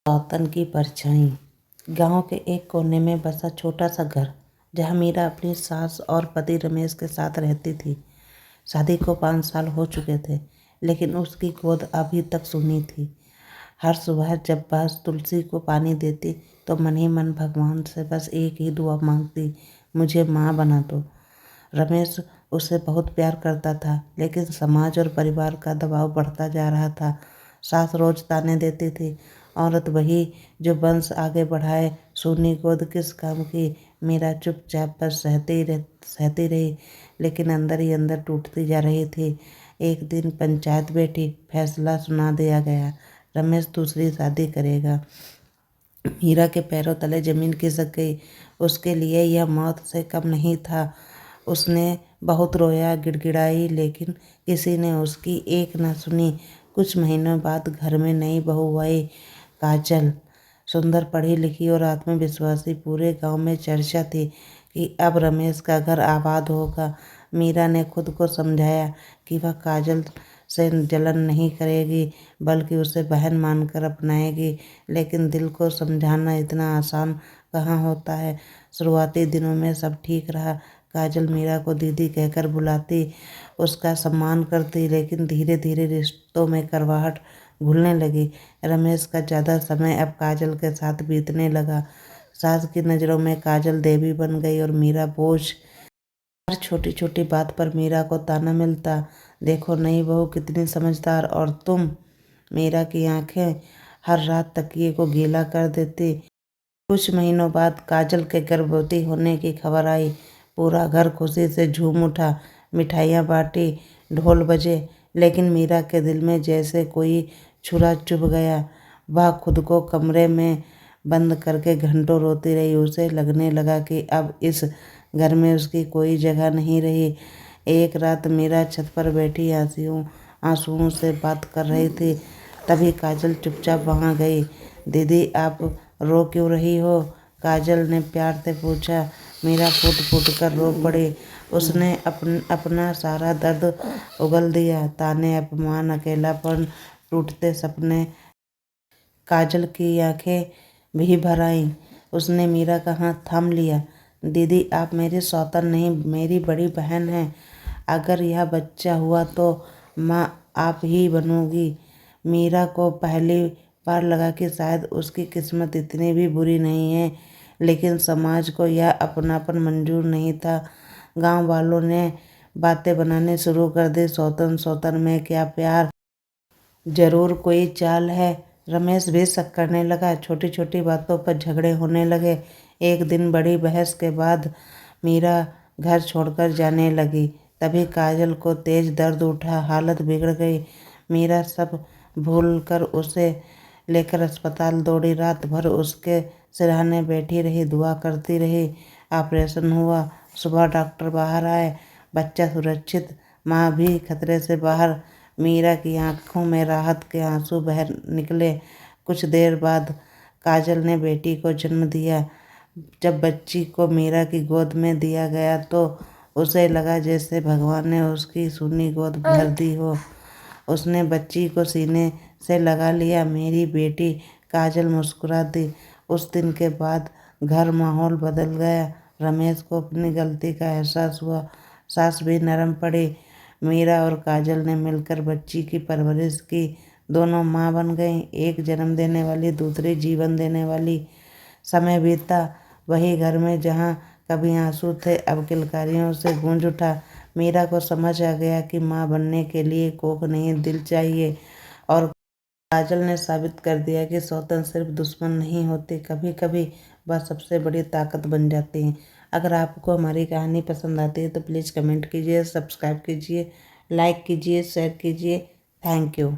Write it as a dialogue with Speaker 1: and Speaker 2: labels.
Speaker 1: सौतन की परछाई। गांव के एक कोने में बसा छोटा सा घर, जहां मीरा अपनी सास और पति रमेश के साथ रहती थी। शादी को 5 साल हो चुके थे, लेकिन उसकी गोद अभी तक सूनी थी। हर सुबह जब वह तुलसी को पानी देती तो मन ही मन भगवान से बस एक ही दुआ मांगती, मुझे माँ बना दो। रमेश उसे बहुत प्यार करता था, लेकिन समाज और परिवार का दबाव बढ़ता जा रहा था। सास रोज ताने देती थी, औरत वही जो वंश आगे बढ़ाए, सूनी गोद किस काम की। मीरा चुपचाप बस सहती रही, लेकिन अंदर ही अंदर टूटती जा रही थी। एक दिन पंचायत बैठी, फैसला सुना दिया गया, रमेश दूसरी शादी करेगा। मीरा के पैरों तले जमीन खिसक गई। उसके लिए यह मौत से कम नहीं था। उसने बहुत रोया, गिड़गिड़ाई, लेकिन किसी ने उसकी एक न सुनी। कुछ महीनों बाद घर में नई बहू आई, काजल। सुंदर, पढ़ी लिखी और आत्मविश्वासी। पूरे गांव में चर्चा थी कि अब रमेश का घर आबाद होगा। मीरा ने खुद को समझाया कि वह काजल से जलन नहीं करेगी, बल्कि उसे बहन मानकर अपनाएगी। लेकिन दिल को समझाना इतना आसान कहाँ होता है। शुरुआती दिनों में सब ठीक रहा। काजल मीरा को दीदी कहकर बुलाती, उसका सम्मान करती, लेकिन धीरे धीरे रिश्तों में कड़वाहट घुलने लगी। रमेश का ज़्यादा समय अब काजल के साथ बीतने लगा। सास की नज़रों में काजल देवी बन गई और मीरा बोझ। हर छोटी छोटी बात पर मीरा को ताना मिलता, देखो नई बहू कितनी समझदार, और तुम। मीरा की आंखें हर रात तकिए को गीला कर देती। कुछ महीनों बाद काजल के गर्भवती होने की खबर आई। पूरा घर खुशी से झूम उठा, मिठाइयाँ बांटी, ढोल बजे, लेकिन मीरा के दिल में जैसे कोई छुरा चुभ गया। वह खुद को कमरे में बंद करके घंटों रोती रही। उसे लगने लगा कि अब इस घर में उसकी कोई जगह नहीं रही। एक रात मीरा छत पर बैठी आंसुओं से बात कर रही थी, तभी काजल चुपचाप वहां गई। दीदी, आप रो क्यों रही हो? काजल ने प्यार से पूछा। मीरा फूट फूट कर रो पड़ी। उसने अपना सारा दर्द उगल दिया, ताने, अपमान, अकेलापन, टूटते सपने। काजल की आंखें भी भर आईं। उसने मीरा का हाथ थाम लिया। दीदी, आप मेरी सौतन नहीं, मेरी बड़ी बहन हैं। अगर यह बच्चा हुआ तो माँ आप ही बनोगी। मीरा को पहली बार लगा कि शायद उसकी किस्मत इतनी भी बुरी नहीं है, लेकिन समाज को यह अपनापन मंजूर नहीं था। गांव वालों ने बातें बनाने शुरू कर दी, सौतन सौतन में क्या प्यार, जरूर कोई चाल है। रमेश भी शक करने लगा। छोटी छोटी बातों पर झगड़े होने लगे। एक दिन बड़ी बहस के बाद मीरा घर छोड़कर जाने लगी। तभी काजल को तेज दर्द उठा, हालत बिगड़ गई। मीरा सब भूलकर उसे लेकर अस्पताल दौड़ी। रात भर उसके सिरहाने बैठी रही, दुआ करती रही। ऑपरेशन हुआ। सुबह डॉक्टर बाहर आए, बच्चा सुरक्षित, माँ भी खतरे से बाहर। मीरा की आंखों में राहत के आंसू बह निकले। कुछ देर बाद काजल ने बेटी को जन्म दिया। जब बच्ची को मीरा की गोद में दिया गया तो उसे लगा जैसे भगवान ने उसकी सूनी गोद भर दी हो। उसने बच्ची को सीने से लगा लिया। मेरी बेटी, काजल मुस्कुरा दी। उस दिन के बाद घर माहौल बदल गया। रमेश को अपनी गलती का एहसास हुआ। सास भी नरम पड़ी। मीरा और काजल ने मिलकर बच्ची की परवरिश की। दोनों माँ बन गईं, एक जन्म देने वाली, दूसरी जीवन देने वाली। समय बीता। वही घर में जहाँ कभी आंसू थे, अब किलकारियों से गूंज उठा। मीरा को समझ आ गया कि माँ बनने के लिए कोख नहीं, दिल चाहिए। और काजल ने साबित कर दिया कि सौतन सिर्फ दुश्मन नहीं होते, कभी कभी वह सबसे बड़ी ताकत बन जाती हैं। अगर आपको हमारी कहानी पसंद आती है तो प्लीज़ कमेंट कीजिए, सब्सक्राइब कीजिए, लाइक कीजिए, शेयर कीजिए। Thank you.